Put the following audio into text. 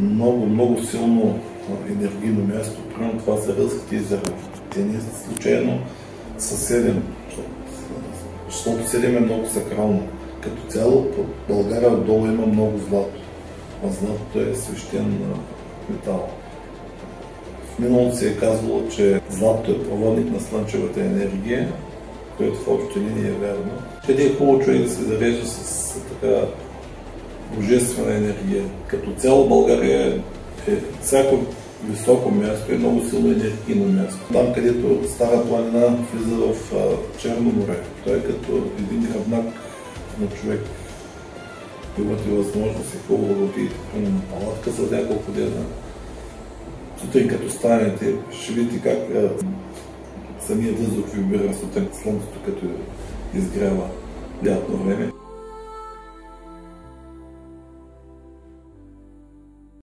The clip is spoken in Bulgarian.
Много силно енергийно място. Примерно това са Рилските езера. Те не случайно са 7, защото 7 е много сакрално. Като цяло в България отдолу има много злато, а златото е свещен метал. В миналото се е казвало, че златото е проводник на слънчевата енергия, което в общи линии е вярно. Къде е хубаво човек да се зарежда с така божествена енергия. Като цяло България е всяко високо място е много силно енергийно място. Там, където Стара планина влиза в Черно море. Той е като един гръбнак на човек. Имате възможност и хубаво да отидете на палатка за няколко дена. Сутрин като станете, ще видите как самия въздух вибира сутрин, слънцето като изгрява лятно време.